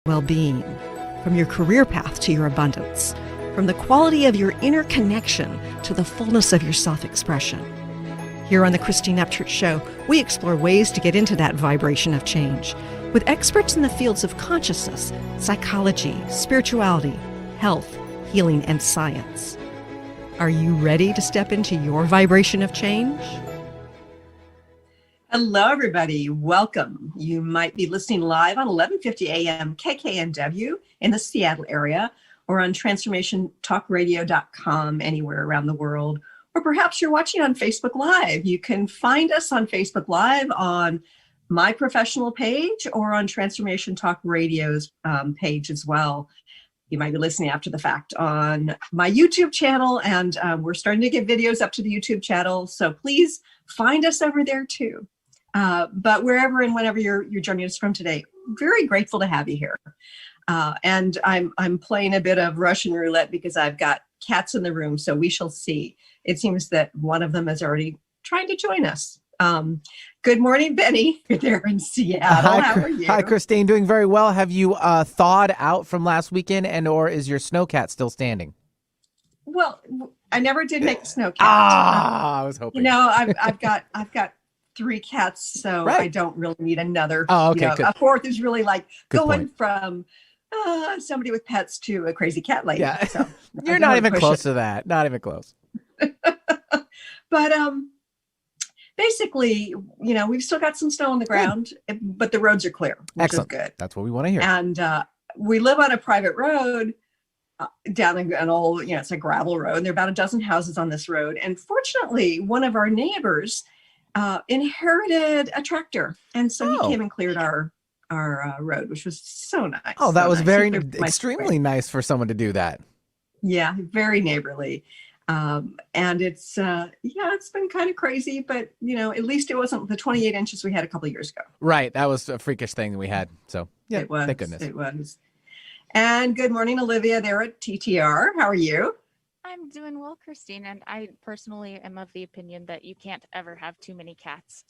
well-being, from your career path to your abundance, from the quality of your inner connection to the fullness of your self-expression. Here on the Christine Upchurch Show, we explore ways to get into that vibration of change with experts in the fields of consciousness, psychology, spirituality, health, healing, and science. Are you ready to step into your vibration of change? Hello, everybody. Welcome. You might be listening live on 1150 AM KKNW in the Seattle area, or on transformationtalkradio.com anywhere around the world. Or perhaps you're watching on Facebook Live. You can find us on Facebook Live on my professional page or on Transformation Talk Radio's page as well. You might be listening after the fact on my YouTube channel, and we're starting to get videos up to the YouTube channel. So please find us over there too. But wherever and whenever you're joining us from today, very grateful to have you here. And I'm playing a bit of Russian roulette because I've got cats in the room, so we shall see. It seems that one of them is already trying to join us. Good morning, Benny. You're there in Seattle. How are you? Hi, Christine. Doing very well. Have you thawed out from last weekend, or is your snowcat still standing? Well, I never did make a snowcat. I was hoping. You know, I've got 3 cats, so right. I don't really need another. Oh, okay, good. A fourth is really like good going point. From somebody with pets to a crazy cat lady. Yeah, so you're not even close to that. Not even close. But basically, you know, we've still got some snow on the ground, but the roads are clear, which Excellent. is good. That's what we want to hear. And we live on a private road down an old, it's a gravel road. And there are about a dozen houses on this road. And fortunately, one of our neighbors inherited a tractor, and so he came and cleared our road, which was so nice. Oh, that so was nice. extremely nice for someone to do that. Yeah, very neighborly. And it's been kind of crazy, but at least it wasn't the 28 inches we had a couple of years ago. Right, that was a freakish thing we had. So yeah, it was. Thank goodness. It was. And good morning, Olivia. There at TTR. How are you? I'm doing well, Christine, and I personally am of the opinion that you can't ever have too many cats.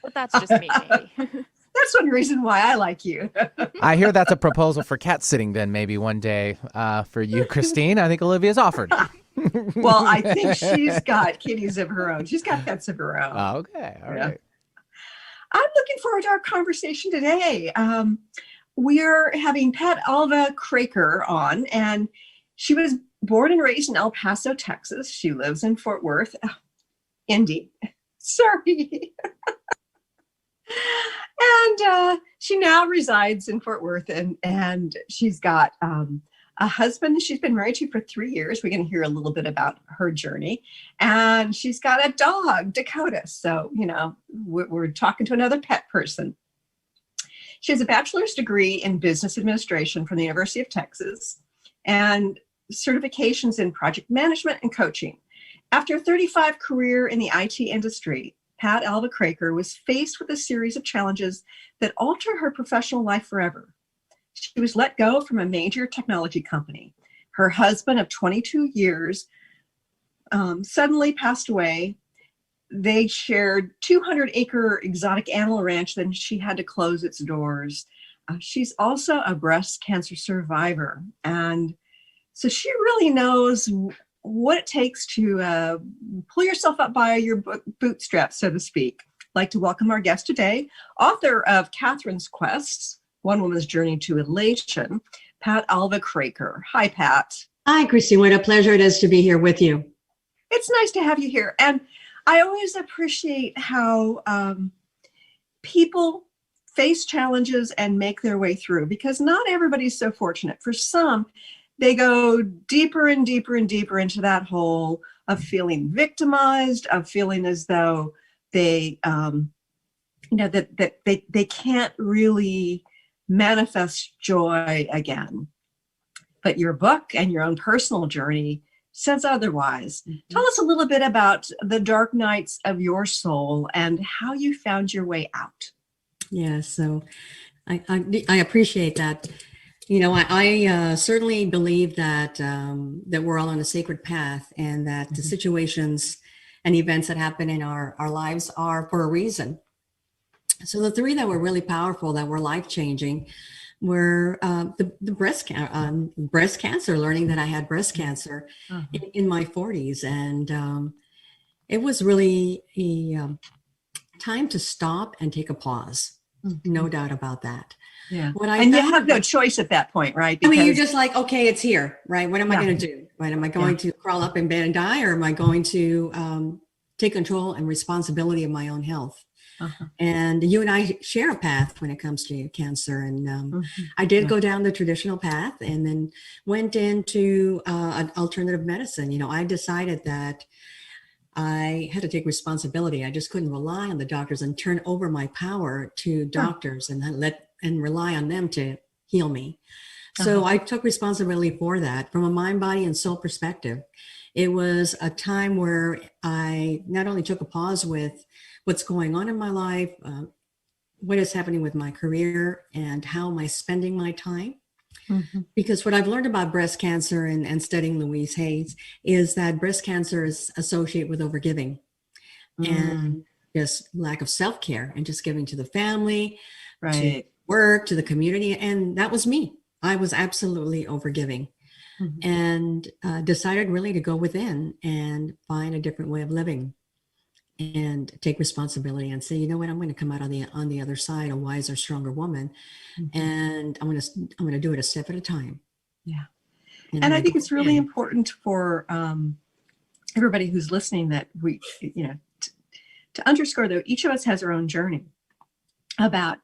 But that's just me, maybe. That's one reason why I like you. I hear that's a proposal for cat sitting then maybe one day for you, Christine. I think Olivia's offered. Well, I think she's got kitties of her own. She's got pets of her own. Oh, okay. All right. I'm looking forward to our conversation today. We're having Pat Alva-Kraker on, and she was born and raised in El Paso, Texas. She lives in Fort Worth, Indy. Sorry. And she now resides in Fort Worth, and she's got a husband she's been married to for 3 years. We're going to hear a little bit about her journey. And she's got a dog, Dakota. So, we're talking to another pet person. She has a bachelor's degree in business administration from the University of Texas and certifications in project management and coaching. After a 35 career in the IT industry, Pat Alva-Kraker was faced with a series of challenges that altered her professional life forever. She was let go from a major technology company. Her husband of 22 years suddenly passed away. They shared 200-acre exotic animal ranch, then she had to close its doors. She's also a breast cancer survivor. And so she really knows what it takes to pull yourself up by your bootstraps, so to speak. I'd like to welcome our guest today, author of Katherine's Quests, One Woman's Journey to Elation, Pat Alva-Kraker. Hi, Pat. Hi, Christine. What a pleasure it is to be here with you. It's nice to have you here. And I always appreciate how people face challenges and make their way through, because not everybody's so fortunate. For some, they go deeper and deeper and deeper into that hole of feeling victimized, of feeling as though they, that they can't really manifest joy again. But your book and your own personal journey says otherwise. Mm-hmm. Tell us a little bit about the dark nights of your soul and how you found your way out. Yeah, so I appreciate that. I certainly believe that that we're all on a sacred path, and that the situations and events that happen in our lives are for a reason. So the 3 that were really powerful, that were life-changing, were the breast cancer, learning that I had breast cancer in my 40s. And it was really a time to stop and take a pause. No doubt about that. Yeah. What I and you found have no about- choice at that point, right? I mean, you're Because- just like, okay, it's here, right? What am I going to do? Right? Am I going to crawl up in bed and die, or am I going to take control and responsibility of my own health? And you and I share a path when it comes to cancer. And I did go down the traditional path and then went into an alternative medicine. You know, I decided that I had to take responsibility. I just couldn't rely on the doctors and turn over my power to doctors and rely on them to heal me. So I took responsibility for that from a mind, body, and soul perspective. It was a time where I not only took a pause with what's going on in my life, what is happening with my career, and how am I spending my time? Because what I've learned about breast cancer and studying Louise Hayes is that breast cancer is associated with overgiving and just lack of self-care and just giving to the family, to work, to the community. And that was me. I was absolutely overgiving and decided really to go within and find a different way of living and take responsibility and say, you know what, I'm going to come out on the other side a wiser, stronger woman. And I'm going to do it a step at a time. Yeah. And I think it's really important for everybody who's listening that we, you know, to underscore though, each of us has our own journey about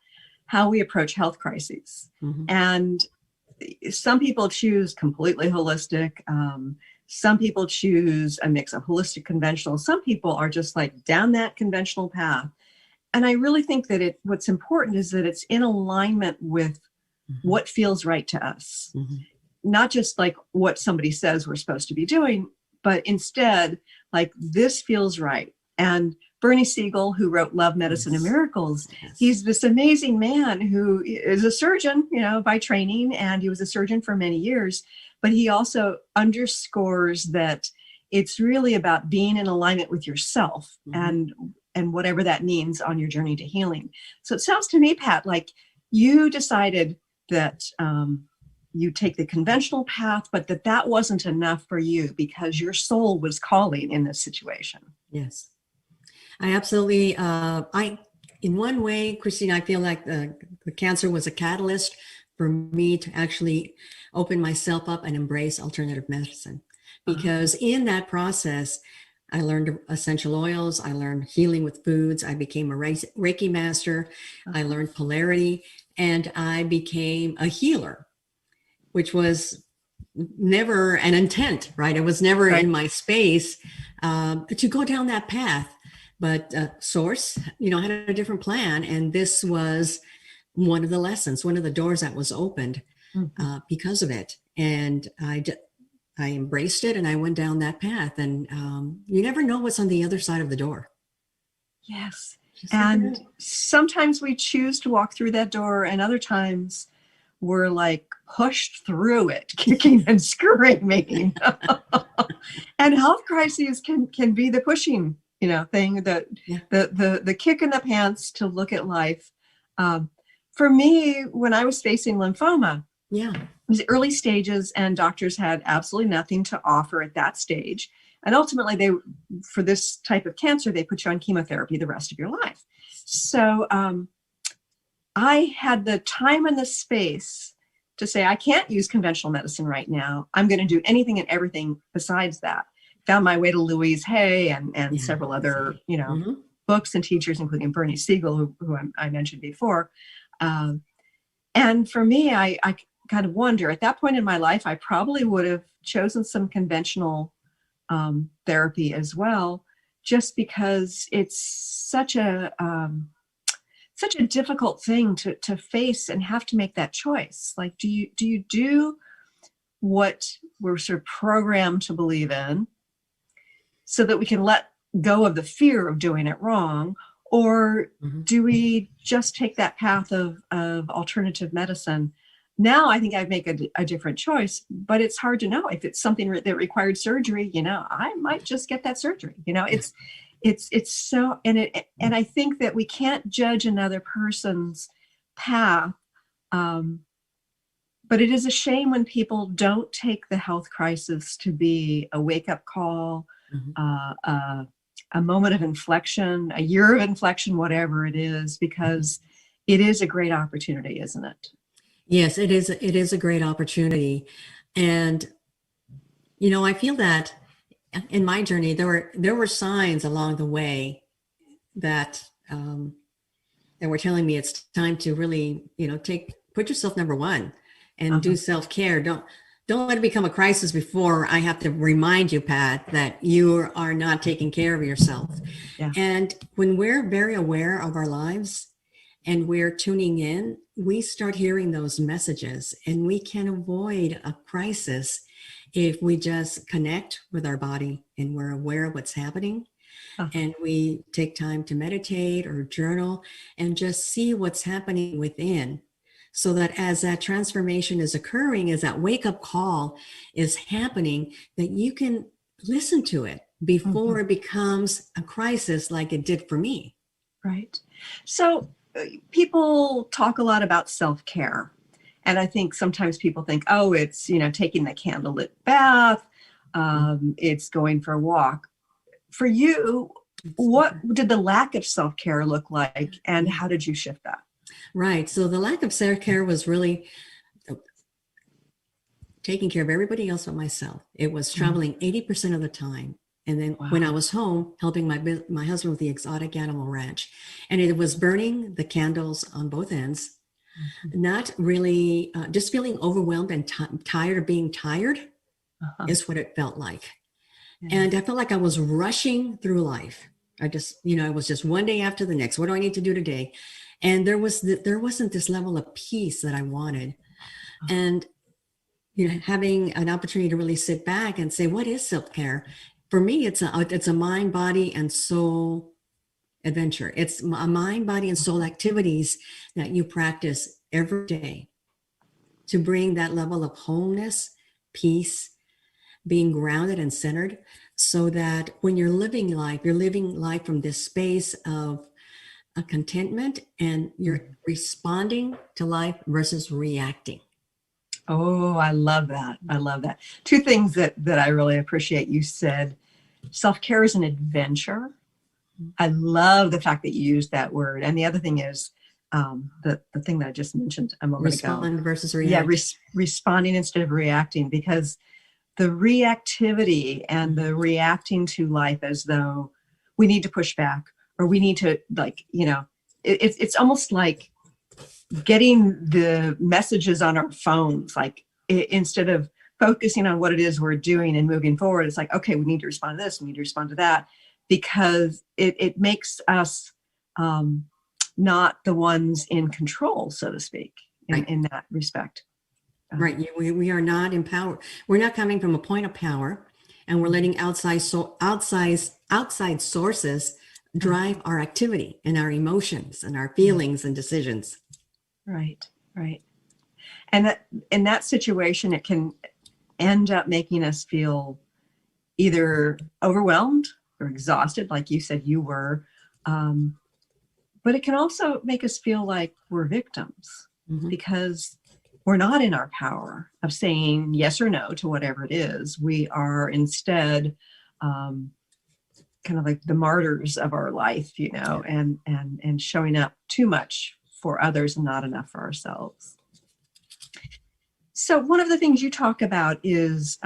how we approach health crises. And some people choose completely holistic. Some people choose a mix of holistic, conventional. Some people are just like down that conventional path. And I really think that what's important is that it's in alignment with what feels right to us. Not just like what somebody says we're supposed to be doing, but instead like this feels right. And Bernie Siegel, who wrote Love, Medicine, and Miracles, he's this amazing man who is a surgeon, you know, by training, and he was a surgeon for many years. But he also underscores that it's really about being in alignment with yourself and whatever that means on your journey to healing. So it sounds to me, Pat, like you decided that you take the conventional path, but that wasn't enough for you because your soul was calling in this situation. Yes, I absolutely, in one way, Christine, I feel like the cancer was a catalyst for me to actually open myself up and embrace alternative medicine. Because in that process, I learned essential oils, I learned healing with foods, I became a Reiki master, I learned polarity, and I became a healer, which was never an intent, right? It was never in my space to go down that path. But Source, you know, had a different plan. And this was one of the lessons, one of the doors that was opened because of it. And I embraced it and I went down that path. And you never know what's on the other side of the door. Yes. And sometimes we choose to walk through that door, and other times we're like pushed through it, kicking and screaming. And health crises can be the pushing, you know, thing, the kick in the pants to look at life. For me, when I was facing lymphoma, it was early stages and doctors had absolutely nothing to offer at that stage. And ultimately, for this type of cancer, they put you on chemotherapy the rest of your life. So I had the time and the space to say, I can't use conventional medicine right now. I'm going to do anything and everything besides that. Found my way to Louise Hay and several other, you know, books and teachers, including Bernie Siegel, who I mentioned before. And for me, I kind of wonder, at that point in my life, I probably would have chosen some conventional therapy as well, just because it's such a difficult thing to face and have to make that choice. Like, do you do what we're sort of programmed to believe in so that we can let go of the fear of doing it wrong? Or do we just take that path of alternative medicine? Now I think I'd make a different choice, but it's hard to know if it's something that required surgery. You know, I might just get that surgery. You know, it's so, and I think that we can't judge another person's path But it is a shame when people don't take the health crisis to be a wake-up call, Mhm. A moment of inflection, a year of inflection, whatever it is, because it is a great opportunity, isn't it? Yes, it is. It is a great opportunity, and I feel that in my journey there were signs along the way that that were telling me it's time to really put yourself number one and do self-care. Don't let it become a crisis before I have to remind you, Pat, that you are not taking care of yourself. Yeah. And when we're very aware of our lives and we're tuning in, we start hearing those messages, and we can avoid a crisis if we just connect with our body and we're aware of what's happening. And we take time to meditate or journal and just see what's happening within, so that as that transformation is occurring, as that wake-up call is happening, that you can listen to it before it becomes a crisis like it did for me. Right. So people talk a lot about self-care. And I think sometimes people think, oh, it's, taking the candlelit bath. It's going for a walk. For you, what did the lack of self-care look like, and how did you shift that? Right. So the lack of self-care was really taking care of everybody else but myself. It was traveling 80% of the time. And then when I was home, helping my husband with the exotic animal ranch. And it was burning the candles on both ends, not really, just feeling overwhelmed and tired of being tired is what it felt like. And I felt like I was rushing through life. I just, it was just one day after the next. What do I need to do today? And there wasn't this level of peace that I wanted. And, having an opportunity to really sit back and say, what is self-care? For me, it's a mind, body, and soul adventure. It's a mind, body, and soul activities that you practice every day to bring that level of wholeness, peace, being grounded and centered, so that when you're living life from this space of a contentment, and you're responding to life versus reacting. Oh, I love that. I love that. Two things that I really appreciate. You said self-care is an adventure. I love the fact that you used that word. And the other thing is the thing that I just mentioned a moment ago. Respond versus react. Yeah, responding instead of reacting, because the reactivity and the reacting to life as though we need to push back, or we need to, it's almost like getting the messages on our phones, instead of focusing on what it is we're doing and moving forward, it's like, okay, we need to respond to this, we need to respond to that, because it makes us not the ones in control, so to speak, in that respect. Right. We are not empowered. We're not coming from a point of power, and we're letting outside sources drive our activity and our emotions and our feelings and decisions. Right. And that in that situation, it can end up making us feel either overwhelmed or exhausted, like you said you were. But it can also make us feel like we're victims, because we're not in our power of saying yes or no to whatever it is. We are instead kind of like the martyrs of our life, and showing up too much for others and not enough for ourselves. So one of the things you talk about is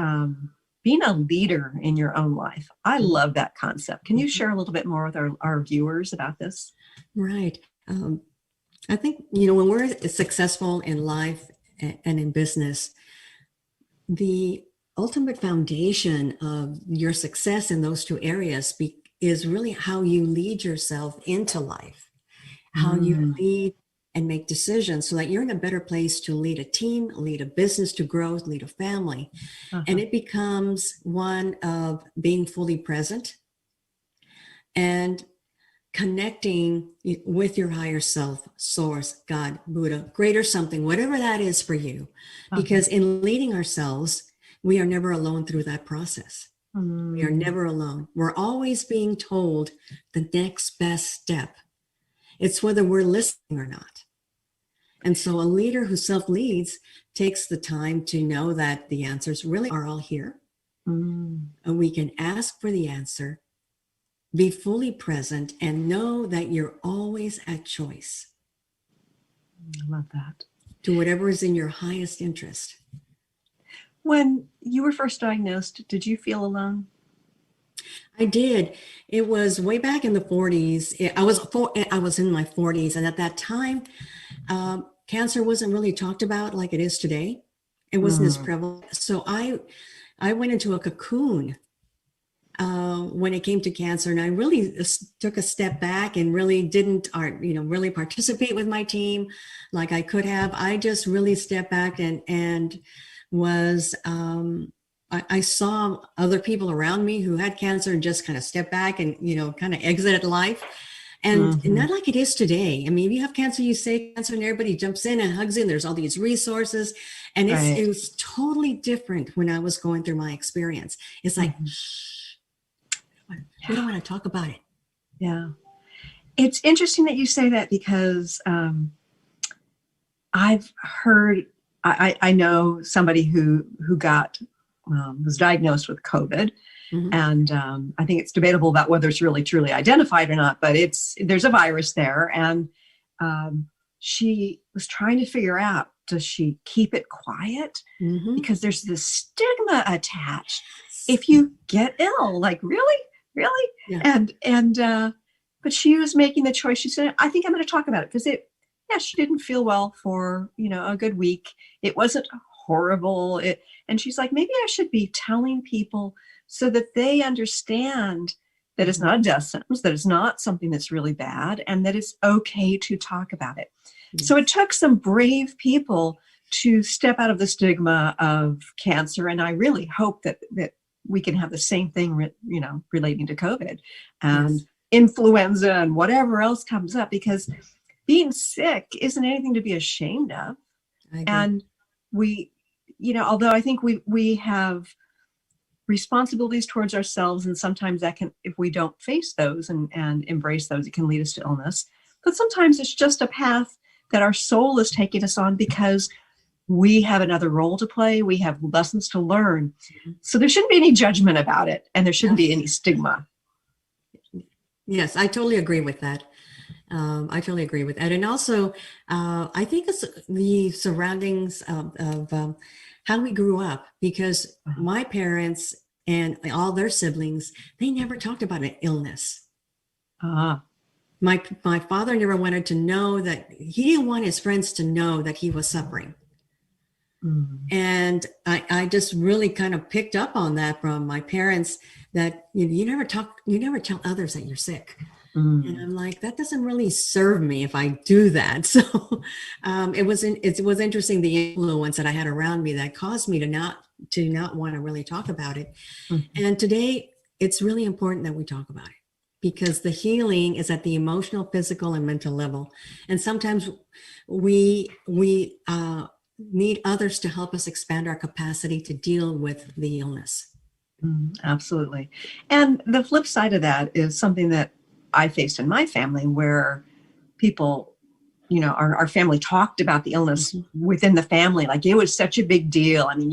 being a leader in your own life. I love that concept. Can you share a little bit more with our viewers about this? Right. I think, when we're successful in life and in business, the ultimate foundation of your success in those two areas is really how you lead yourself into life, how you lead and make decisions so that you're in a better place to lead a team, lead a business to growth, lead a family. And it becomes one of being fully present and connecting with your higher self, source, God, Buddha, greater something, whatever that is for you. Because in leading ourselves, we are never alone through that process. We are never alone. We're always being told the next best step. It's whether we're listening or not. And so a leader who self-leads takes the time to know that the answers really are all here. And we can ask for the answer, be fully present, and know that you're always at choice. I love that. To whatever is in your highest interest. When you were first diagnosed, did you feel alone? I did. It was way back in the 40s. I was in my 40s, and at that time, cancer wasn't really talked about like it is today. It wasn't as prevalent. So I went into a cocoon when it came to cancer, and I really took a step back and really didn't, really participate with my team like I could have. I just really stepped back and was. I saw other people around me who had cancer and just kind of stepped back and, kind of exited life. And not like it is today. I mean, if you have cancer, you say cancer and everybody jumps in and hugs in. There's all these resources. And it was totally different when I was going through my experience. It's like, shh, we don't want to talk about it. Yeah. It's interesting that you say that because I've heard, I know somebody who was diagnosed with COVID. And I think it's debatable about whether it's really truly identified or not, but there's a virus there. And she was trying to figure out, does she keep it quiet? Because there's this stigma attached if you get ill, like really? Yeah. But she was making the choice. She said, I think I'm going to talk about it because she didn't feel well for, a good week. It wasn't horrible. And she's like, maybe I should be telling people so that they understand that it's not a death sentence, that it's not something that's really bad, and that it's okay to talk about it. So it took some brave people to step out of the stigma of cancer. And I really hope that we can have the same thing, relating to COVID and influenza and whatever else comes up, because being sick isn't anything to be ashamed of. And we, although I think we have responsibilities towards ourselves, and sometimes that can, if we don't face those and embrace those, it can lead us to illness. But sometimes it's just a path that our soul is taking us on because we have another role to play. We have lessons to learn. So there shouldn't be any judgment about it, and there shouldn't be any stigma. Yes, I totally agree with that. And also, I think it's the surroundings of how we grew up, because my parents and all their siblings, they never talked about an illness. My father never wanted to know that, he didn't want his friends to know that he was suffering. And I just really kind of picked up on that from my parents, that you never tell others that you're sick. And I'm like, that doesn't really serve me if I do that. So it was interesting, the influence that I had around me that caused me to not want to really talk about it. And today it's really important that we talk about it, because the healing is at the emotional, physical, and mental level. And sometimes we need others to help us expand our capacity to deal with the illness. Absolutely. And the flip side of that is something that I faced in my family, where people, our family talked about the illness within the family. Like it was such a big deal. I mean,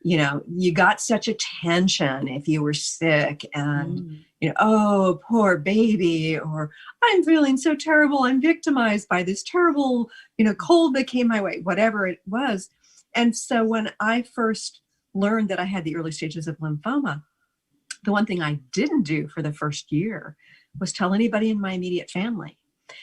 you got such attention if you were sick, and, oh, poor baby, or I'm feeling so terrible. I'm victimized by this terrible, cold that came my way, whatever it was. And so when I first learned that I had the early stages of lymphoma, the one thing I didn't do for the first year was tell anybody in my immediate family,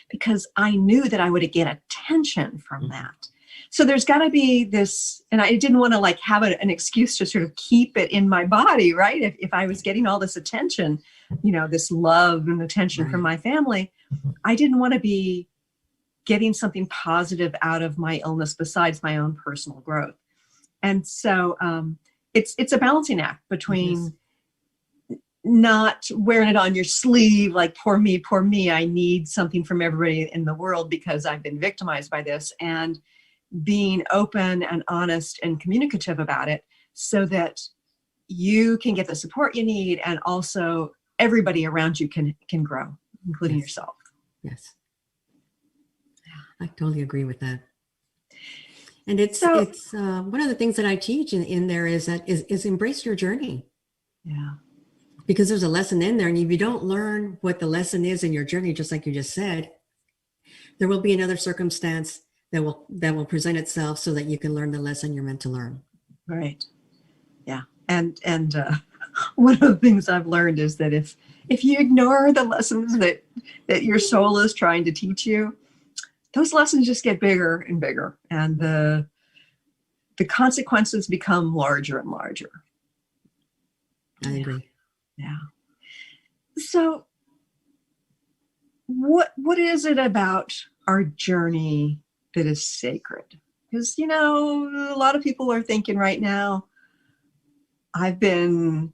because I knew that I would get attention from that. So there's got to be this, and I didn't want to have an excuse to sort of keep it in my body, right? If I was getting all this attention, this love and attention from my family, I didn't want to be getting something positive out of my illness besides my own personal growth. And so it's a balancing act between not wearing it on your sleeve, like, poor me, I need something from everybody in the world because I've been victimized by this, and being open and honest and communicative about it so that you can get the support you need, and also everybody around you can grow, including yourself. Yes. I totally agree with that. And it's So- it's one of the things that I teach in there is embrace your journey, Yeah. because there's a lesson in there. And if you don't learn what the lesson is in your journey, just like you just said, there will be another circumstance that will present itself so that you can learn the lesson you're meant to learn. Right. Yeah. And one of the things I've learned is that if you ignore the lessons that your soul is trying to teach you, those lessons just get bigger and bigger, and the consequences become larger and larger. I agree. Yeah. So what is it about our journey that is sacred? Because, you know, a lot of people are thinking right now, I've been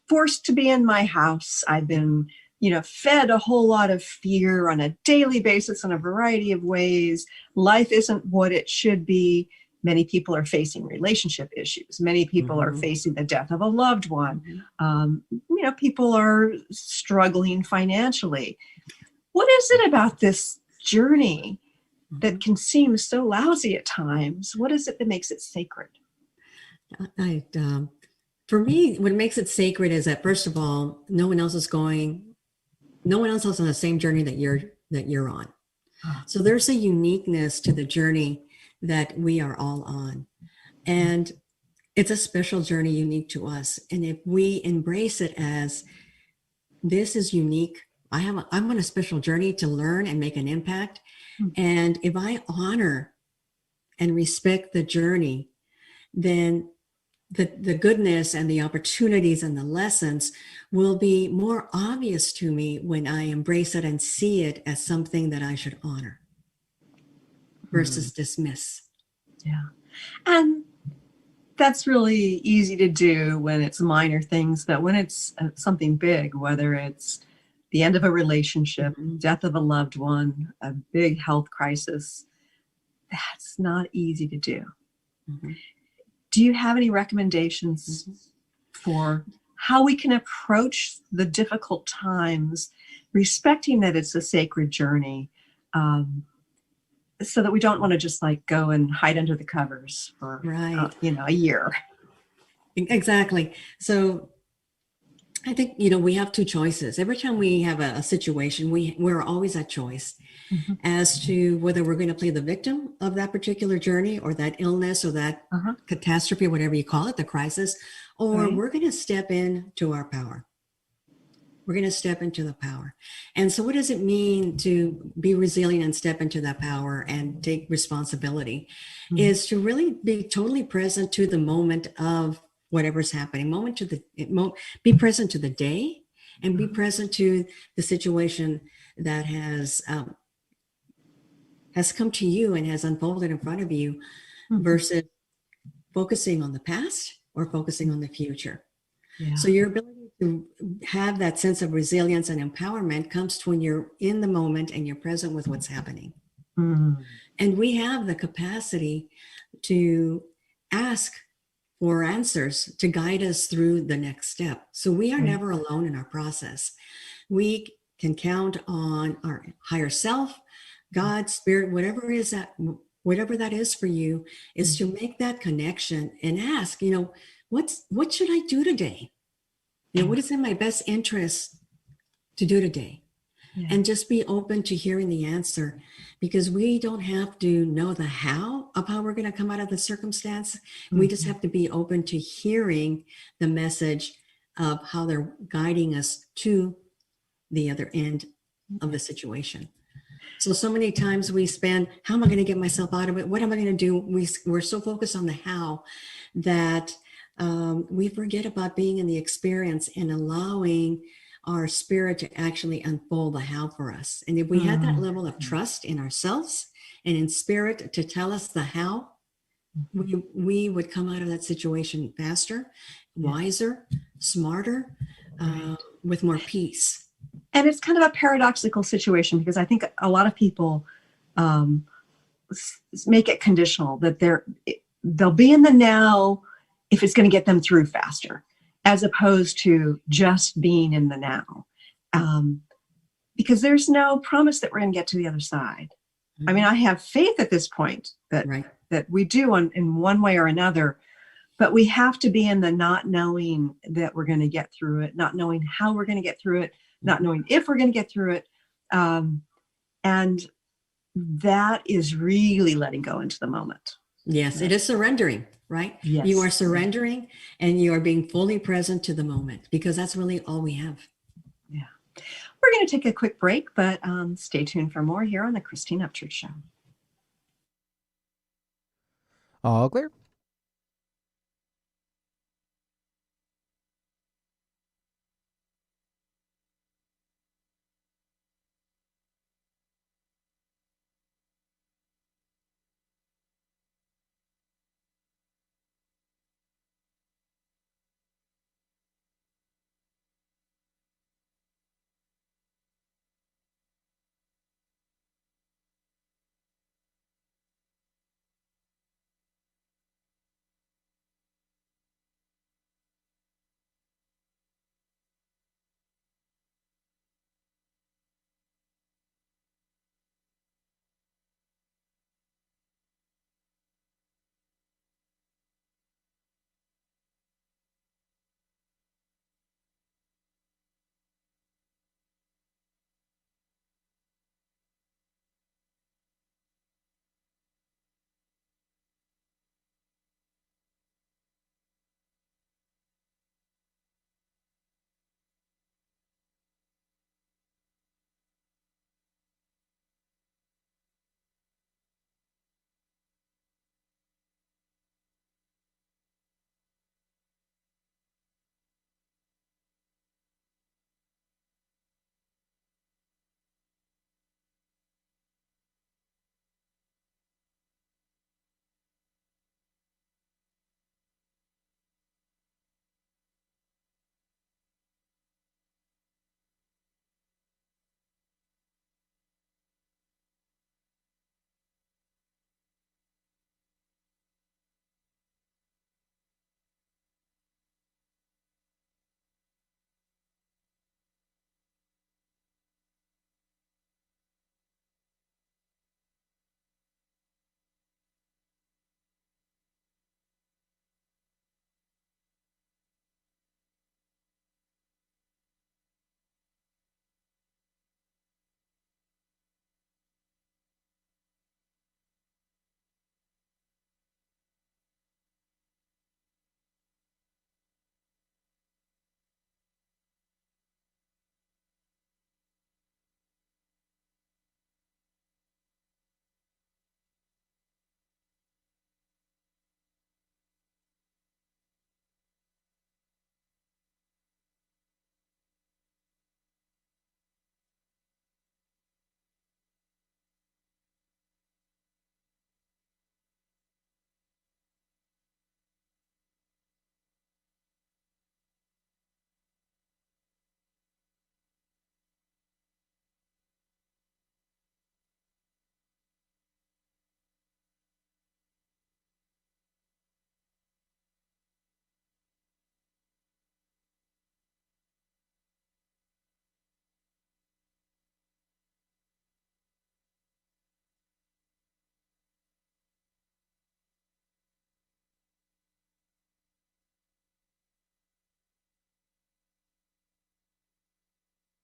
forced to be in my house. I've been, you know, fed a whole lot of fear on a daily basis in a variety of ways. Life isn't what it should be. Many people are facing relationship issues. Many people are facing the death of a loved one. You know, people are struggling financially. What is it about this journey that can seem so lousy at times? What is it that makes it sacred? For me, what makes it sacred is that, first of all, no one else is on the same journey that you're on. So there's a uniqueness to the journey that we are all on. And it's a special journey unique to us. And if we embrace it as, this is unique, I'm on a special journey to learn and make an impact. And if I honor and respect the journey, then the goodness and the opportunities and the lessons will be more obvious to me when I embrace it and see it as something that I should honor versus dismiss. Yeah. And that's really easy to do when it's minor things, but when it's something big, whether it's the end of a relationship, death of a loved one, a big health crisis, that's not easy to do. Do you have any recommendations for how we can approach the difficult times, respecting that it's a sacred journey, so that we don't want to just like go and hide under the covers for a year? Exactly. So I think, we have two choices. Every time we have a situation, we're always at choice as to whether we're going to play the victim of that particular journey or that illness or that catastrophe, whatever you call it, the crisis, or we're going to step into our power. We're going to step into the power. And so what does it mean to be resilient and step into that power and take responsibility? Is to really be totally present to the moment of whatever's happening, be present to the day and be present to the situation that has come to you and has unfolded in front of you versus focusing on the past or focusing on the future. Yeah. So your ability to have that sense of resilience and empowerment comes to when you're in the moment and you're present with what's happening. And we have the capacity to ask for answers to guide us through the next step. So we are never alone in our process. We can count on our higher self, God, spirit, whatever that is for you, is to make that connection and ask, what should I do today? What is in my best interest to do today? And just be open to hearing the answer, because we don't have to know the how of how we're going to come out of the circumstance. We just have to be open to hearing the message of how they're guiding us to the other end of the situation. So many times we spend, how am I going to get myself out of it? What am I going to do? We're so focused on the how that we forget about being in the experience and allowing our spirit to actually unfold the how for us. And if we had that level of trust in ourselves and in spirit to tell us the how, we would come out of that situation faster, wiser, smarter, with more peace. And it's kind of a paradoxical situation, because I think a lot of people make it conditional that they'll be in the now if it's going to get them through faster, as opposed to just being in the now. Because there's no promise that we're going to get to the other side. I mean, I have faith at this point that Right. that we do in one way or another, but we have to be in the not knowing that we're going to get through it, not knowing how we're going to get through it, not knowing if we're going to get through it. And that is really letting go into the moment. Yes, it is surrendering, right? Yes. You are surrendering and you are being fully present to the moment, because that's really all we have. Yeah. We're going to take a quick break, but stay tuned for more here on the Christine Upchurch Show. All clear.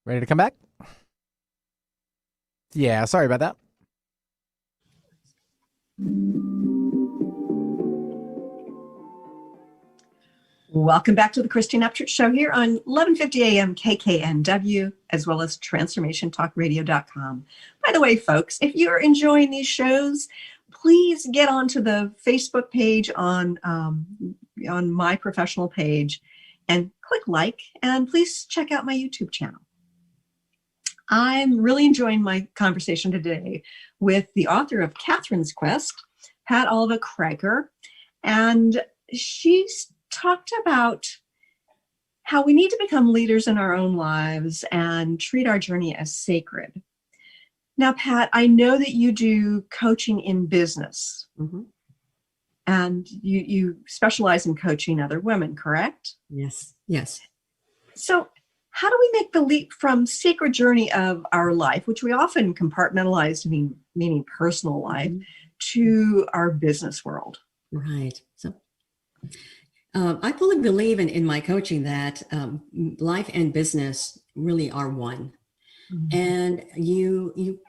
Ready to come back? Yeah, sorry about that. Welcome back to the Christine Upchurch Show here on 1150 AM KKNW, as well as transformationtalkradio.com. By the way, folks, if you're enjoying these shows, please get onto the Facebook page on my professional page and click like, and please check out my YouTube channel. I'm really enjoying my conversation today with the author of Katherine's Quest, Pat Alva-Kraker, and she's talked about how we need to become leaders in our own lives and treat our journey as sacred. Now, Pat, I know that you do coaching in business, and you specialize in coaching other women, correct? Yes. Yes. So how do we make the leap from sacred journey of our life, which we often compartmentalize to meaning personal life, to our business world? Right. So I fully believe in my coaching that life and business really are one. And you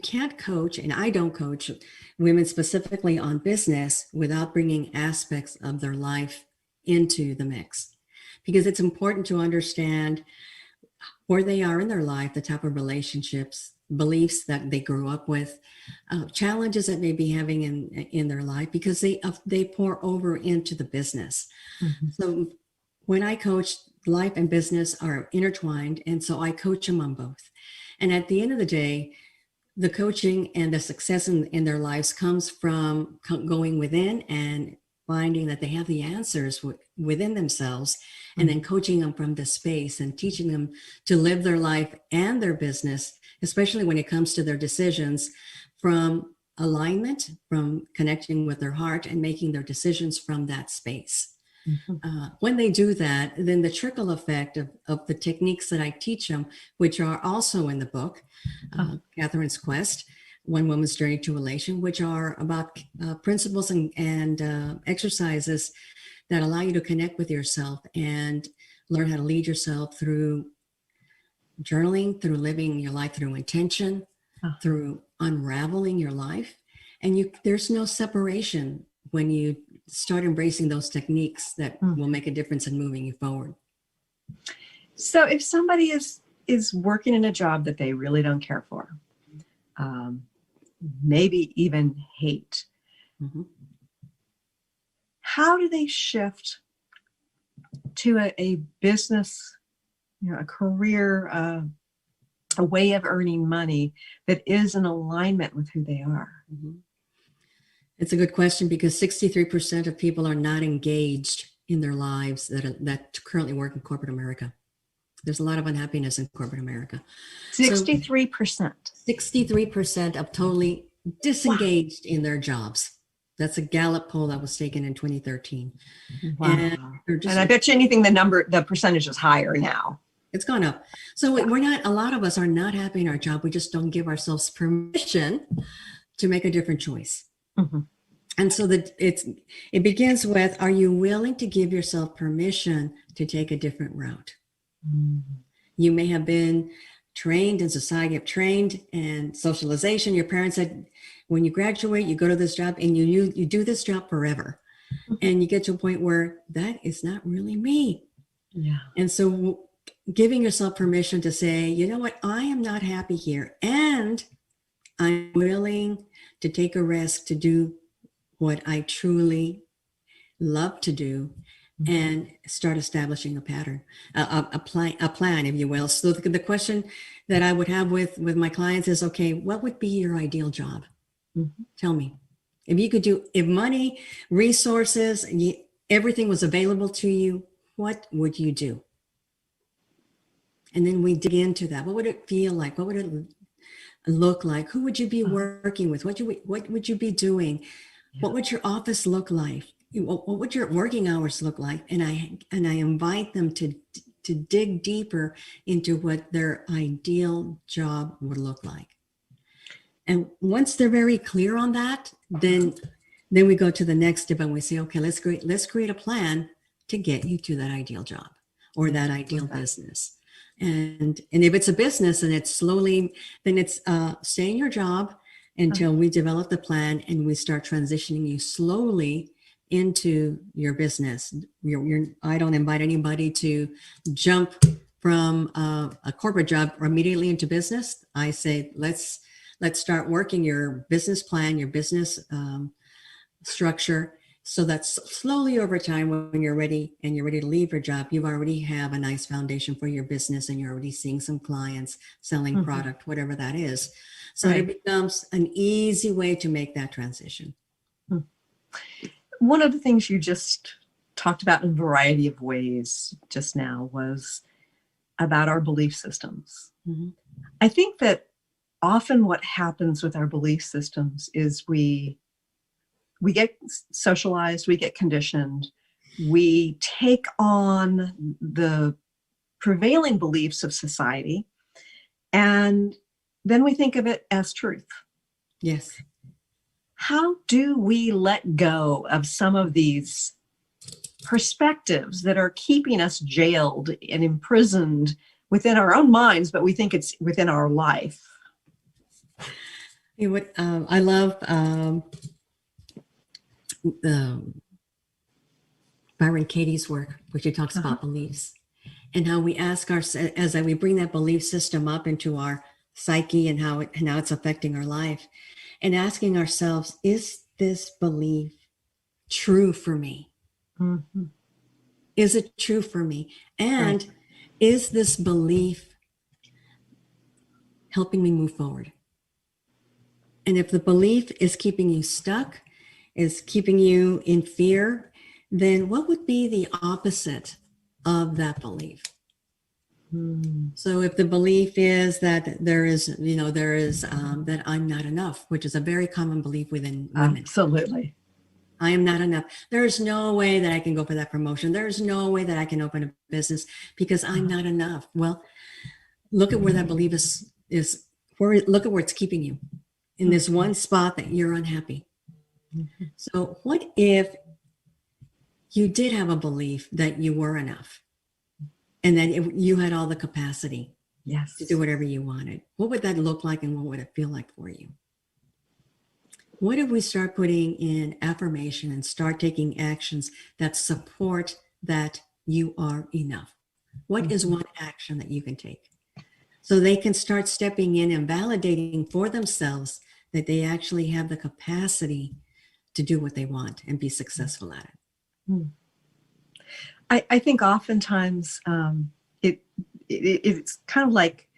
can't coach, and I don't coach women specifically on business without bringing aspects of their life into the mix, because it's important to understand where they are in their life, the type of relationships, beliefs that they grew up with, challenges that they may be having in their life, because they pour over into the business. So when I coach, life and business are intertwined, and so I coach them on both. And at the end of the day, the coaching and the success in their lives comes from going within and finding that they have the answers within themselves, and then coaching them from the space and teaching them to live their life and their business, especially when it comes to their decisions, from alignment, from connecting with their heart and making their decisions from that space. When they do that, then the trickle effect of the techniques that I teach them, which are also in the book, Katherine's Quest, One Woman's Journey to Elation, which are about principles and exercises that allow you to connect with yourself and learn how to lead yourself through journaling, through living your life through intention, through unraveling your life. And there's no separation when you start embracing those techniques that will make a difference in moving you forward. So if somebody is working in a job that they really don't care for, maybe even hate, how do they shift to a business, a career, a way of earning money that is in alignment with who they are? It's a good question, because 63% of people are not engaged in their lives that currently work in corporate America. There's a lot of unhappiness in corporate America. 63%. 63% of totally disengaged in their jobs. That's a Gallup poll that was taken in 2013. Wow. And I bet you anything the percentage is higher now. It's gone up. So a lot of us are not happy in our job. We just don't give ourselves permission to make a different choice. And so it begins with, are you willing to give yourself permission to take a different route? You may have been trained in society, have trained in socialization. Your parents said, when you graduate, you go to this job and you do this job forever. And you get to a point where that is not really me. Yeah. And so giving yourself permission to say, you know what, I am not happy here, and I'm willing to take a risk to do what I truly love to do, and start establishing a pattern, a plan, if you will. So the question that I would have with my clients is, okay, what would be your ideal job? Tell me. If money, resources, everything was available to you, what would you do? And then we dig into that. What would it feel like? What would it look like? Who would you be working with? What would you be doing? What would your office look like? What would your working hours look like? And I invite them to dig deeper into what their ideal job would look like. And once they're very clear on that, then we go to the next step and we say, okay, let's create a plan to get you to that ideal job or that ideal business. And if it's a business and it's stay in your job until we develop the plan and we start transitioning you slowly into your business. I don't invite anybody to jump from a corporate job immediately into business. I say, let's start working your business plan, your business structure, so that slowly over time, when you're ready and you're ready to leave your job, you already have a nice foundation for your business and you're already seeing some clients, selling product, whatever that is. So it becomes an easy way to make that transition. One of the things you just talked about in a variety of ways just now was about our belief systems. I think that often what happens with our belief systems is we get socialized, we get conditioned, we take on the prevailing beliefs of society. And then we think of it as truth. Yes. How do we let go of some of these perspectives that are keeping us jailed and imprisoned within our own minds, but we think it's within our life? You know what, I love Byron Katie's work, which he talks about beliefs, and how we ask ourselves, as we bring that belief system up into our psyche and how it's affecting our life, and asking ourselves, is this belief true for me? Mm-hmm. Is it true for me? And is this belief helping me move forward? And if the belief is keeping you stuck, is keeping you in fear, then what would be the opposite of that belief? So if the belief is that there is that I'm not enough, which is a very common belief within women. Absolutely. I am not enough. There is no way that I can go for that promotion. There is no way that I can open a business because I'm not enough. Well, look at where that belief look at where it's keeping you, in this one spot that you're unhappy. So what if you did have a belief that you were enough and that you had all the capacity to do whatever you wanted? What would that look like and what would it feel like for you? What if we start putting in affirmation and start taking actions that support that you are enough? What is one action that you can take? So they can start stepping in and validating for themselves that they actually have the capacity to do what they want and be successful at it. I think oftentimes it's kind of like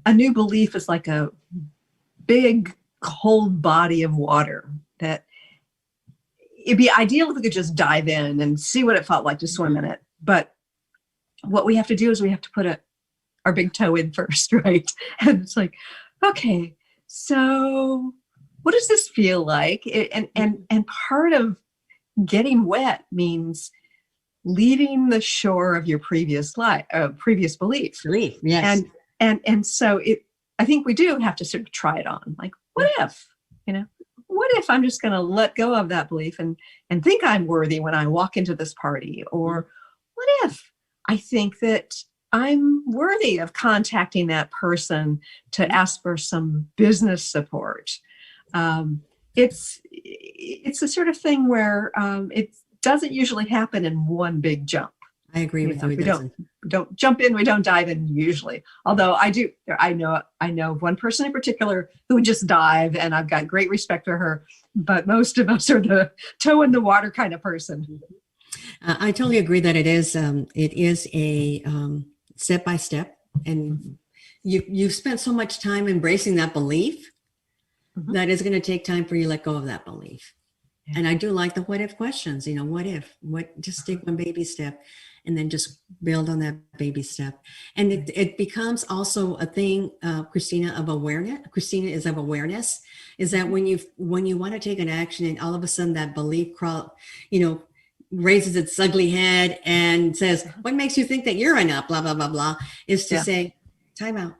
a new belief is like a big cold body of water that it'd be ideal if we could just dive in and see what it felt like to swim in it. But what we have to do is we have to put our big toe in first, right? And it's like, okay, so what does this feel like? And part of getting wet means leaving the shore of your previous belief. Yes. And so I think we do have to sort of try it on. Like, what if I'm just going to let go of that belief and think I'm worthy when I walk into this party? Or what if I think that I'm worthy of contacting that person to ask for some business support? It's the sort of thing where it doesn't usually happen in one big jump. I agree with you. We don't jump in, we don't dive in usually. Although I know one person in particular who would just dive, and I've got great respect for her. But most of us are the toe in the water kind of person. I totally agree that it is a step by step, and you've spent so much time embracing that belief that it's going to take time for you to let go of that belief. Yeah. And I do like the what if questions. Just take one baby step and then just build on that baby step. And it becomes also a thing, Christina, of awareness. Christina, is of awareness, is that when you want to take an action and all of a sudden that belief raises its ugly head and says, what makes you think that you're enough, blah, blah, blah, blah, is to say, time out.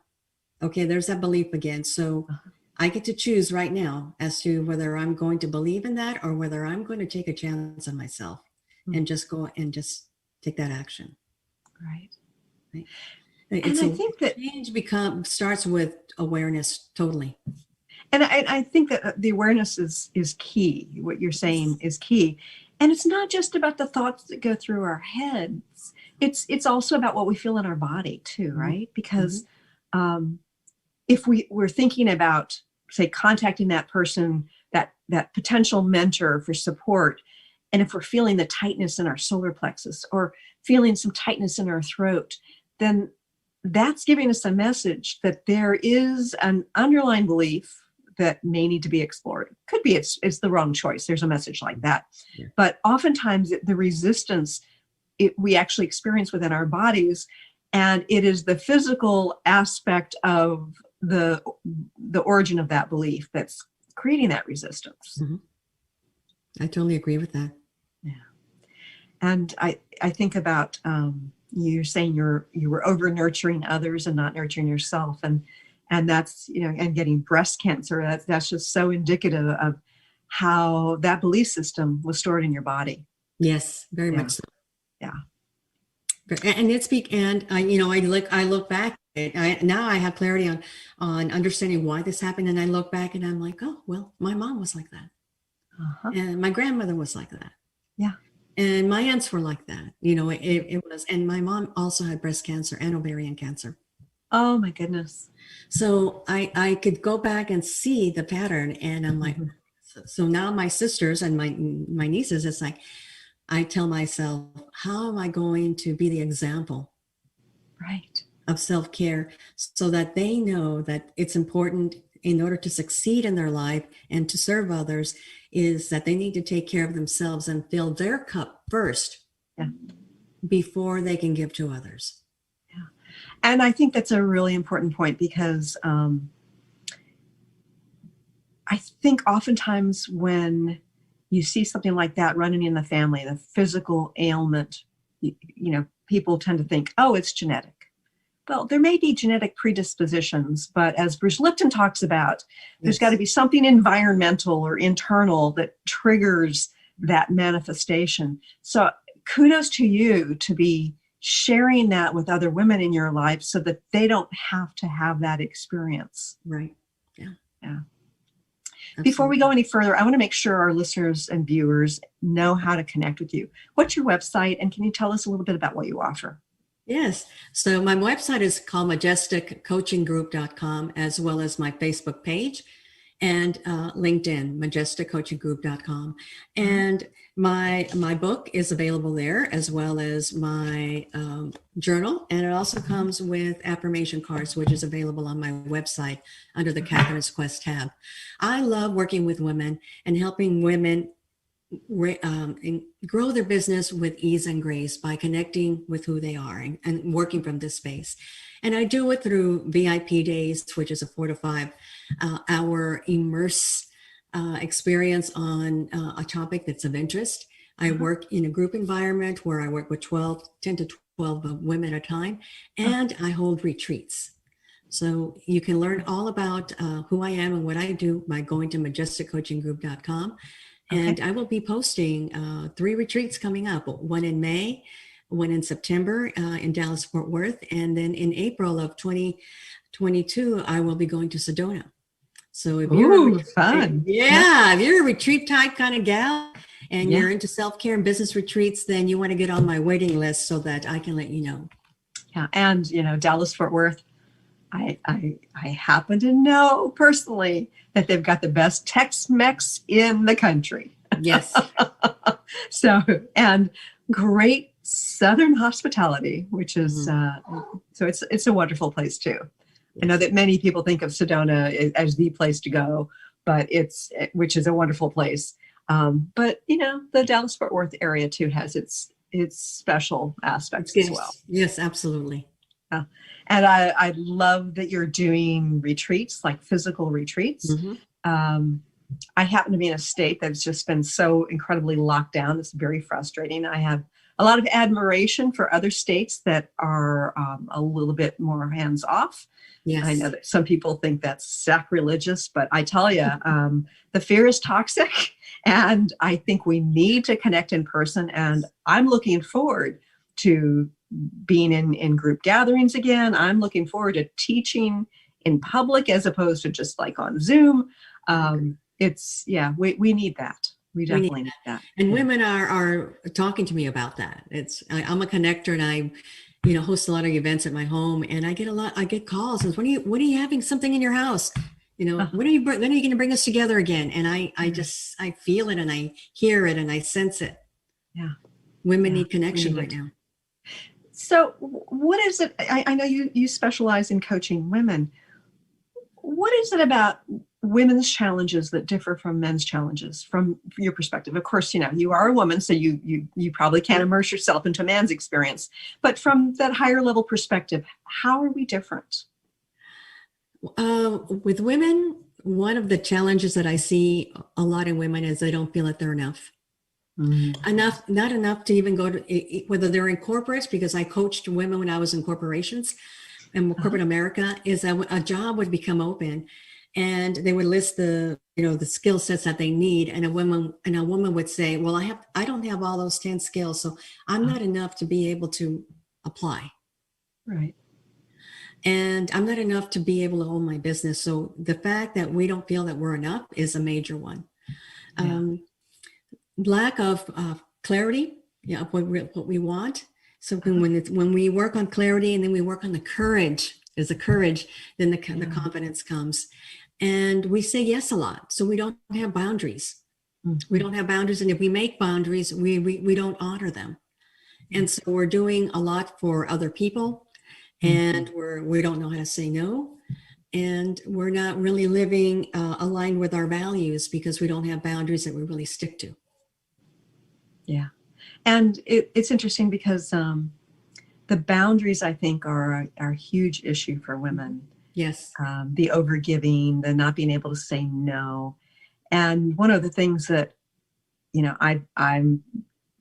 Okay, there's that belief again. So I get to choose right now as to whether I'm going to believe in that or whether I'm going to take a chance on myself and just go and just take that action. Right. And I think that change starts with awareness totally. And I think that the awareness is key. What you're saying is key. And it's not just about the thoughts that go through our heads. It's also about what we feel in our body too, right? Because if we're thinking about, say, contacting that person, that potential mentor for support, and if we're feeling the tightness in our solar plexus or feeling some tightness in our throat, then that's giving us a message that there is an underlying belief that may need to be explored. Could be it's the wrong choice. There's a message like that. Yeah. But oftentimes the resistance we actually experience within our bodies, and it is the physical aspect of the origin of that belief that's creating that resistance. I totally agree with that. Yeah. And I think about, you're saying you were over nurturing others and not nurturing yourself, and that's, and getting breast cancer. That's just so indicative of how that belief system was stored in your body. Yes, very Yeah. much so. Yeah. And I look back. Now I have clarity on understanding why this happened, and I look back and I'm like, oh well, my mom was like that, and my grandmother was like that. Yeah. And my aunts were like that. It was, and my mom also had breast cancer and ovarian cancer. Oh my goodness. So I could go back and see the pattern, and I'm like, so now my sisters and my nieces, it's like, I tell myself, how am I going to be the example Right. of self-care so that they know that it's important in order to succeed in their life and to serve others, is that they need to take care of themselves and fill their cup first before they can give to others. Yeah. And I think that's a really important point, because I think oftentimes when you see something like that running in the family, the physical ailment, people tend to think, oh, it's genetic. Well, there may be genetic predispositions, but as Bruce Lipton talks about, there's got to be something environmental or internal that triggers that manifestation. So kudos to you to be sharing that with other women in your life so that they don't have to have that experience. Right. Yeah. Yeah. Before we go any further, I want to make sure our listeners and viewers know how to connect with you. What's your website, and can you tell us a little bit about what you offer? Yes. So my website is called majesticcoachinggroup.com, as well as my Facebook page and LinkedIn, majesticcoachinggroup.com. And my book is available there, as well as my journal. And it also comes with affirmation cards, which is available on my website under the Catherine's Quest tab. I love working with women and helping women and grow their business with ease and grace by connecting with who they are and working from this space. And I do it through VIP days, which is a 4 to 5 hour immerse experience on a topic that's of interest. I work in a group environment where I work with 10 to 12 women at a time, and I hold retreats. So you can learn all about who I am and what I do by going to majesticcoachinggroup.com. And I will be posting 3 retreats coming up, one in May, one in September in Dallas, Fort Worth. And then in April of 2022, I will be going to Sedona. So if you're fun. If you're a retreat type kind of gal and you're into self-care and business retreats, then you want to get on my waiting list so that I can let you know. Yeah. And, Dallas, Fort Worth, I happen to know personally that they've got the best Tex-Mex in the country. Yes. So, and great Southern hospitality, which is, so it's a wonderful place too. Yes. I know that many people think of Sedona as the place to go, but which is a wonderful place. But the Dallas Fort Worth area too has its special aspects as well. Yes, absolutely. And I love that you're doing retreats, like physical retreats. I happen to be in a state that's just been so incredibly locked down. It's very frustrating. I have a lot of admiration for other states that are a little bit more hands off. Yes. I know that some people think that's sacrilegious, but I tell you, the fear is toxic, and I think we need to connect in person. And I'm looking forward to being in group gatherings again. I'm looking forward to teaching in public as opposed to just like on Zoom. We need that. We definitely need that. And women are talking to me about that. I'm a connector, and I, host a lot of events at my home, and I get calls. And when are you having something in your house? When are you going to bring us together again? And I feel it, and I hear it, and I sense it. Yeah. Women need connection right now. So what is it? I know you specialize in coaching women. What is it about women's challenges that differ from men's challenges from your perspective? Of course, you are a woman, so you probably can't immerse yourself into a man's experience. But from that higher level perspective, how are we different? With women, one of the challenges that I see a lot in women is they don't feel that they're enough. Not enough to even go to, whether they're in corporates, because I coached women when I was in corporations and corporate America, is that a job would become open and they would list the skill sets that they need. And a woman would say, well, I don't have all those 10 skills, so I'm not enough to be able to apply. Right. And I'm not enough to be able to own my business. So the fact that we don't feel that we're enough is a major one. Yeah. Lack of clarity, of what we want. So when we work on clarity and then we work on the courage, then the confidence comes. And we say yes a lot. So we don't have boundaries. We don't have boundaries. And if we make boundaries, we don't honor them. And so we're doing a lot for other people, and we don't know how to say no. And we're not really living aligned with our values because we don't have boundaries that we really stick to. Yeah. And it's interesting because the boundaries, I think, are a huge issue for women. Yes. The overgiving, the not being able to say no. And one of the things that, I'm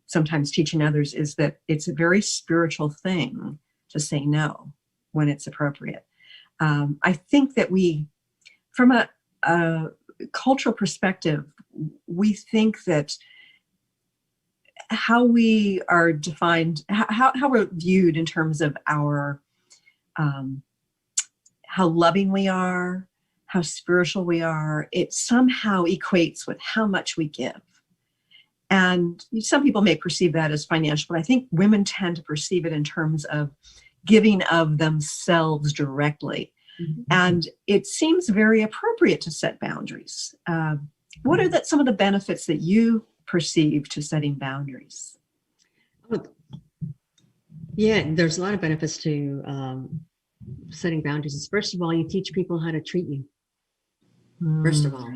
sometimes teaching others is that it's a very spiritual thing to say no when it's appropriate. I think that from a cultural perspective, we think that how we are defined, how we're viewed in terms of our, how loving we are, how spiritual we are, it somehow equates with how much we give. And some people may perceive that as financial, but I think women tend to perceive it in terms of giving of themselves directly. And it seems very appropriate to set boundaries. What are some of the benefits that you perceive to setting boundaries? Yeah, there's a lot of benefits to setting boundaries. First of all, you teach people how to treat you. First of all,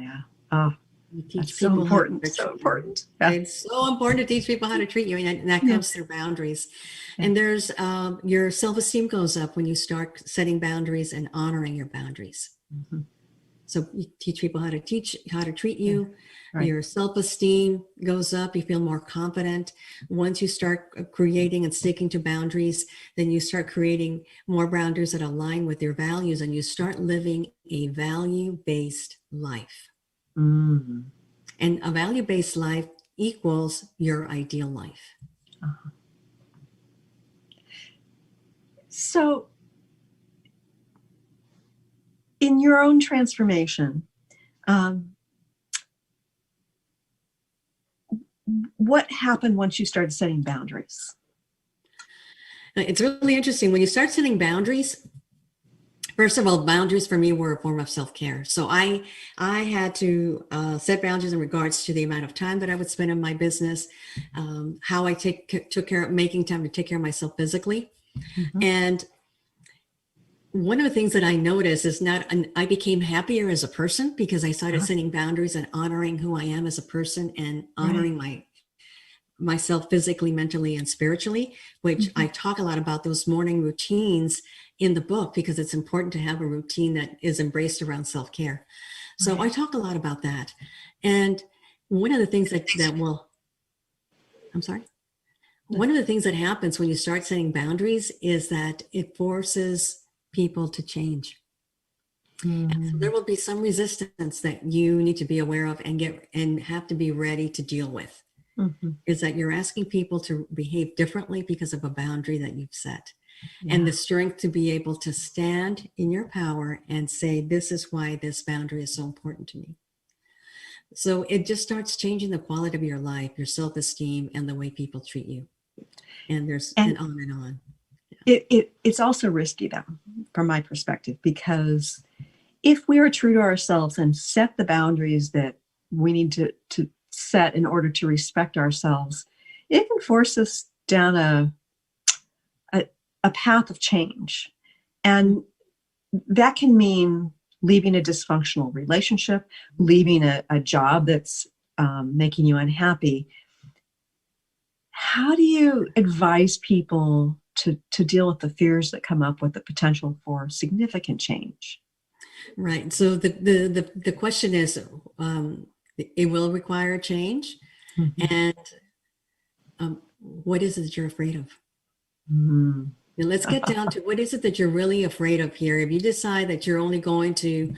you teach people important. So important. Yeah. It's so important to teach people how to treat you, and that comes through boundaries. And there's your self-esteem goes up when you start setting boundaries and honoring your boundaries. So you teach people how to treat you. Right. Your self-esteem goes up. You feel more confident. Once you start creating and sticking to boundaries, then you start creating more boundaries that align with your values, and you start living a value-based life. And a value-based life equals your ideal life. So in your own transformation, what happened once you started setting boundaries? It's really interesting. When you start setting boundaries, first of all, boundaries for me were a form of self-care. So I had to set boundaries in regards to the amount of time that I would spend in my business, how I took care of making time to take care of myself physically. And one of the things that I noticed is I became happier as a person because I started setting boundaries and honoring who I am as a person and honoring myself physically, mentally, and spiritually, which I talk a lot about those morning routines in the book because it's important to have a routine that is embraced around self-care. So I talk a lot about that. And one of the things one of the things that happens when you start setting boundaries is that it forces people to change. And so there will be some resistance that you need to be aware of and have to be ready to deal with. Is that you're asking people to behave differently because of a boundary that you've set. And the strength to be able to stand in your power and say, this is why this boundary is so important to me. So it just starts changing the quality of your life, your self-esteem, and the way people treat you. And and on and on. It's also risky, though, from my perspective, because if we are true to ourselves and set the boundaries that we need to set in order to respect ourselves, it can force us down a path of change. And that can mean leaving a dysfunctional relationship, leaving a job that's making you unhappy. How do you advise people to deal with the fears that come up with the potential for significant change? Right. So the question is, it will require change. And what is it that you're afraid of? Mm. And let's get down to what is it that you're really afraid of here. If you decide that you're only going to,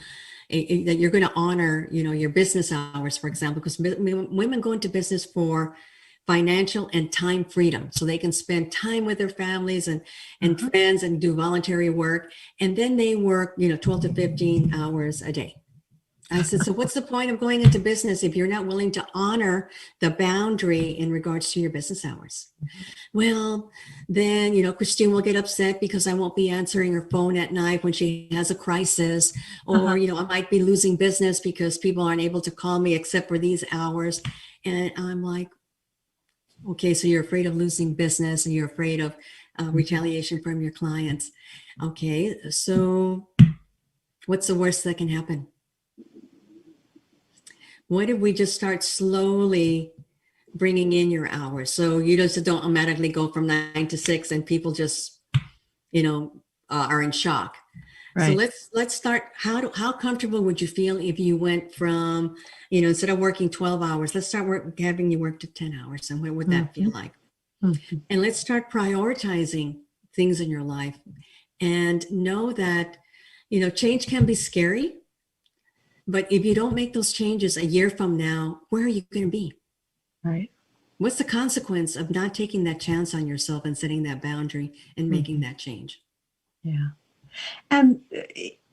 that you're going to honor, your business hours, for example, because women go into business for financial and time freedom, so they can spend time with their families and friends and do voluntary work. And then they work, 12 to 15 hours a day. I said, so what's the point of going into business if you're not willing to honor the boundary in regards to your business hours? Well, then, Christine will get upset because I won't be answering her phone at night when she has a crisis, or, I might be losing business because people aren't able to call me except for these hours. And I'm like, okay, so you're afraid of losing business and you're afraid of retaliation from your clients. Okay, so what's the worst that can happen? What if we just start slowly bringing in your hours? So you just don't automatically go from 9 to 6 and people just, are in shock. Right. So let's start. How comfortable would you feel if you went from, instead of working 12 hours, let's start having you work to 10 hours. And what would that feel like? And let's start prioritizing things in your life and know that, change can be scary. But if you don't make those changes a year from now, where are you going to be? Right. What's the consequence of not taking that chance on yourself and setting that boundary and making that change? Yeah. And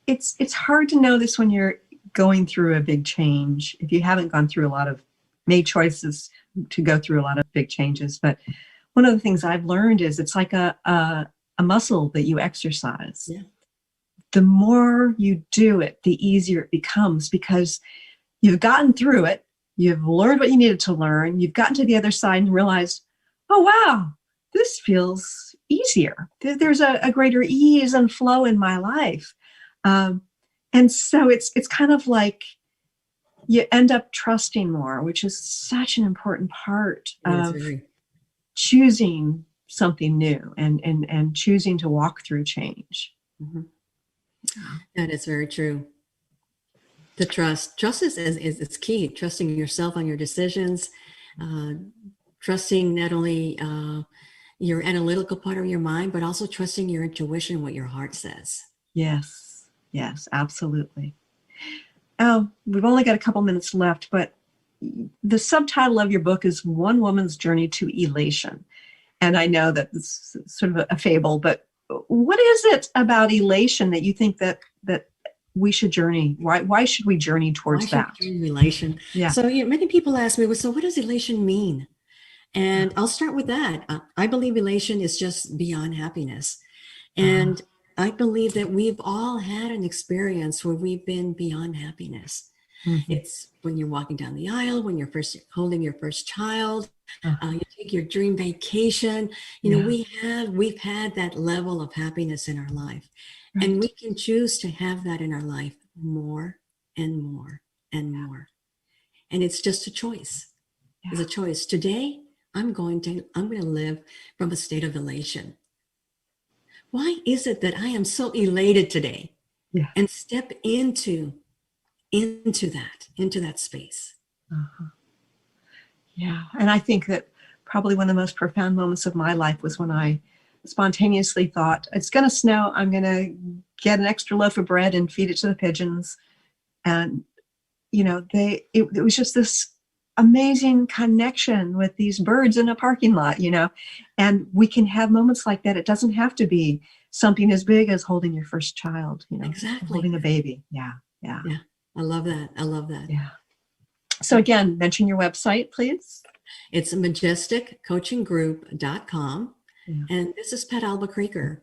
it's hard to know this when you're going through a big change. If you haven't gone through made choices to go through a lot of big changes. But one of the things I've learned is it's like a muscle that you exercise. Yeah. The more you do it, the easier it becomes because you've gotten through it. You've learned what you needed to learn. You've gotten to the other side and realized, oh, wow, this feels easier. There's a greater ease and flow in my life. And so it's kind of like you end up trusting more, which is such an important part of choosing something new and choosing to walk through change. Mm-hmm. That is very true. The trust is key. Trusting yourself on your decisions, trusting not only your analytical part of your mind, but also trusting your intuition, what your heart says. Yes, absolutely. We've only got a couple minutes left, but the subtitle of your book is One Woman's Journey to Elation. And I know that it's sort of a fable, but what is it about elation that you think that we should journey? Why should we journey towards that? Elation. Yeah. So many people ask me, well, so what does elation mean? And I'll start with that. I believe elation is just beyond happiness. And I believe that we've all had an experience where we've been beyond happiness. Mm-hmm. It's when you're walking down the aisle, when you're first holding your first child, you take your dream vacation. We've had that level of happiness in our life, and we can choose to have that in our life more and more and more. And it's just a choice. Yeah. It's a choice. Today, I'm going to live from a state of elation. Why is it that I am so elated today? Yeah. And step into that space. Yeah. And I think that probably one of the most profound moments of my life was when I spontaneously thought, it's going to snow. I'm going to get an extra loaf of bread and feed it to the pigeons. And, it was just this amazing connection with these birds in a parking lot, and we can have moments like that. It doesn't have to be something as big as holding your first child, exactly. Holding a baby. Yeah. I love that. Yeah. So again, mention your website, please. It's majesticcoachinggroup.com. Yeah. And this is Pat Alva-Kraker,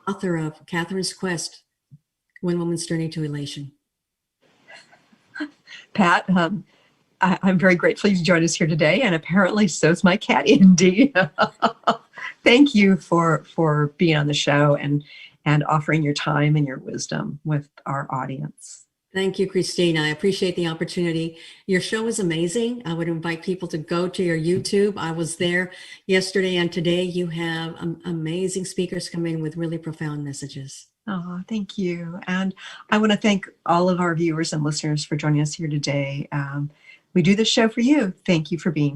author of Katherine's Quest, One Woman's Journey to Elation. Pat, I'm very grateful you joined us here today, and apparently so's my cat, Indy. Thank you for being on the show and offering your time and your wisdom with our audience. Thank you, Christine. I appreciate the opportunity. Your show is amazing. I would invite people to go to your YouTube. I was there yesterday and today. You have amazing speakers come in with really profound messages. Oh, thank you. And I want to thank all of our viewers and listeners for joining us here today. We do this show for you. Thank you for being